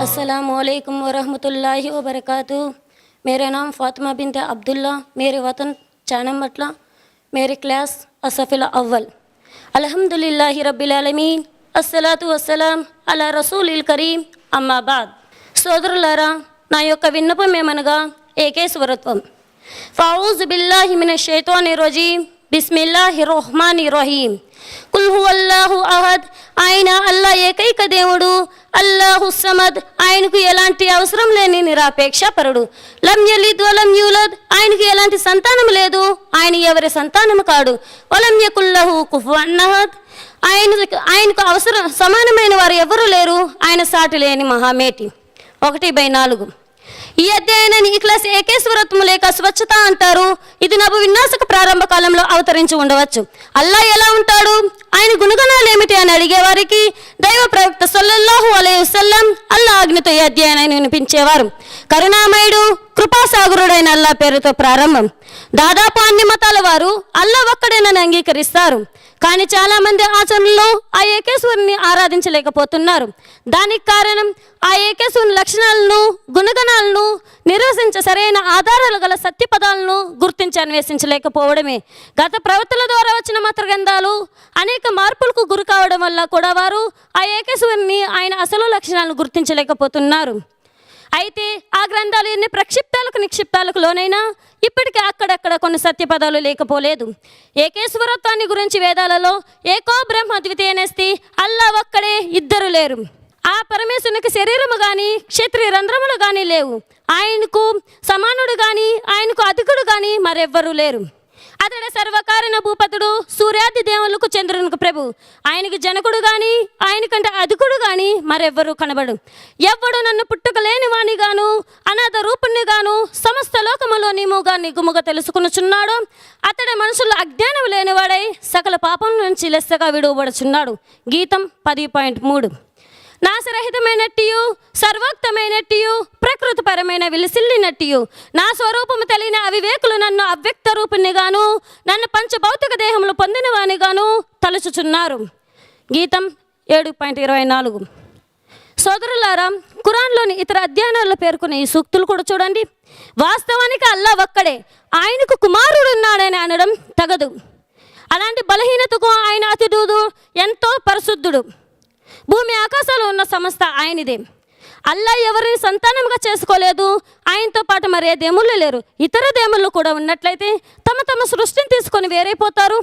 अस्सलामुअलैकुम वरहमतुल्लाहि वबरकातुहू। मेरा नाम फातिमा बिन्त अब्दुल्ला, मेरे वतन चानमटला, मेरी क्लास असफिल अव्वल। अल्हम्दुलिल्लाहि रब्बिल आलमीन, अस्सलातु वस्सलाम అలా రసూలిల్ కరీం, అమ్మాబాద్. సోదరులారా, నా యొక్క విన్నపం ఏమనగా ఏకేశ్వరత్వం. ఫౌజు బిల్లాహి మినష్ షైతానిర్ రజీం, బిస్మిల్లాహిర్ రహ్మానిర్ రహీం. కుల్ హువల్లాహు అహద్, ఆయన అల్లా ఏకైక దేవుడు. అల్లాహు సమద్, ఆయనకు ఎలాంటి అవసరం లేని నిరాపేక్షపరుడు. లం యలిద్ వలం యూలద్, ఆయనకు ఎలాంటి సంతానం లేదు, ఆయన ఎవరి సంతానం కాడు. వలం యకుల్లహు కుఫువన్ అహద్, ఆయనకు అవసరం సమానమైన వారు ఎవరూ లేరు, ఆయన సాటి లేని మహామేటి. 1/4. ఈ అధ్యాయాన్ని ఈ క్లాస్ ఏకేశ్వరత్వం లేక స్వచ్ఛత అంటారు. ఇది నబు విన్యాసక ప్రారంభ కాలంలో అవతరించి ఉండవచ్చు. అల్లా ఎలా ఉంటాడు, ఆయన గుణగణాలు ఏమిటి అని అడిగేవారికి దైవ ప్రవక్త సల్లల్లాహు అలైహి వసల్లం అల్లా ఆజ్ఞతో ఈ అధ్యాయాన్ని వినిపించేవారు. కరుణామయుడు, కృపాసాగరుడైన అల్లా పేరుతో ప్రారంభం. దాదాపు అన్ని మతాల వారు అల్లా ఒక్కడేనని అంగీకరిస్తారు. కానీ చాలామంది ఆచరణలో ఆ ఏకేశ్వరుని ఆరాధించలేకపోతున్నారు. దానికి కారణం ఆ ఏకేశ్వరుని లక్షణాలను, గుణగణాలను నిర్వచించే సరైన ఆధారాలు గల సత్య పదాలను గుర్తించి అన్వేషించలేకపోవడమే. గత ప్రవక్తల ద్వారా వచ్చిన మత గ్రంథాలు అనేక మార్పులకు గురి కావడం వల్ల కూడా వారు ఆ ఏకేశ్వరుని, ఆయన అసలు లక్షణాలను గుర్తించలేకపోతున్నారు. అయితే ఆ గ్రంథాలు ఎన్ని ప్రక్షిప్తాలకు నిక్షిప్తాలకు లోనైనా ఇప్పటికీ అక్కడక్కడ కొన్ని సత్యపదాలు లేకపోలేదు. ఏకేశ్వరత్వాన్ని గురించి వేదాలలో ఏకో బ్రహ్మ ద్వితీయనేస్తి, అల్లా ఒక్కడే, ఇద్దరు లేరు. ఆ పరమేశ్వరునికి శరీరము కానీ క్షత్రియ రంధ్రములు కానీ లేవు. ఆయనకు సమానుడు కానీ ఆయనకు అధికుడు కానీ మరెవ్వరూ లేరు. అతడు సర్వకారణ భూపతుడు, సూర్యాది దేవులకు చంద్రునికి ప్రభు. ఆయనకి జనకుడు కానీ ఆయనకంటే అధికుడు కానీ మరెవ్వరూ కనబడు. ఎవ్వడు నన్ను పుట్టుకలేని వాణి గాను అనాథ రూపుణ్ణి గాను సమస్త లోకములో నీముగా నిగుముగా తెలుసుకునుచున్నాడు. అతడు మనుషుల్లో అజ్ఞానం లేనివాడై సకల పాపం నుంచి లెస్సగా విడువబడుచున్నాడు. గీతం 10.3. నాశరహితమైనట్టియు సర్వోక్తమైనట్టియు ప్రకృతిపరమైన విలసిల్లినట్టియు నా స్వరూపము తెలియని అవివేకులు నన్ను అవ్యక్త రూపునిగాను నన్ను పంచభౌతిక దేహములు పొందిన వానిగాను తలుచుచున్నారు. గీతం 7.24. సోదరులారా, ఖురాన్లోని ఇతర అధ్యయనాల్లో పేర్కొనే ఈ సూక్తులు కూడా చూడండి. వాస్తవానికి అల్లా ఒక్కడే, ఆయనకు కుమారుడు ఉన్నాడని అనడం తగదు. అలాంటి బలహీనతకు ఆయన అతిథుడు, ఎంతో పరిశుద్ధుడు. భూమి ఆకాశాలు ఉన్న సంస్థ ఆయనదే. అల్లా ఎవరిని సంతానంగా చేసుకోలేదు. ఆయనతో పాటు మరే దేవుళ్ళు లేరు. ఇతర దేవుళ్ళు కూడా ఉన్నట్లయితే తమ సృష్టిని తీసుకొని వేరైపోతారు.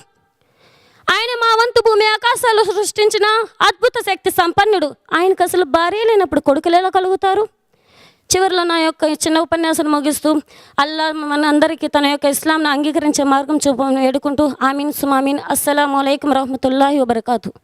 ఆయన మా వంతు భూమి ఆకాశాలు సృష్టించిన అద్భుత శక్తి సంపన్నుడు. ఆయనకు అసలు భార్య లేనప్పుడు కొడుకులు ఎలా కలుగుతారు? చివరిలో నా యొక్క చిన్న ఉపన్యాసం ముగిస్తూ అల్లా మన అందరికీ తన యొక్క ఇస్లాంను అంగీకరించే మార్గం చూపని వేడుకుంటూ ఆమీన్ సుమామీన్. అస్సలాము అలైకుం వరహ్మతుల్లాహి వబరకాతుహూ.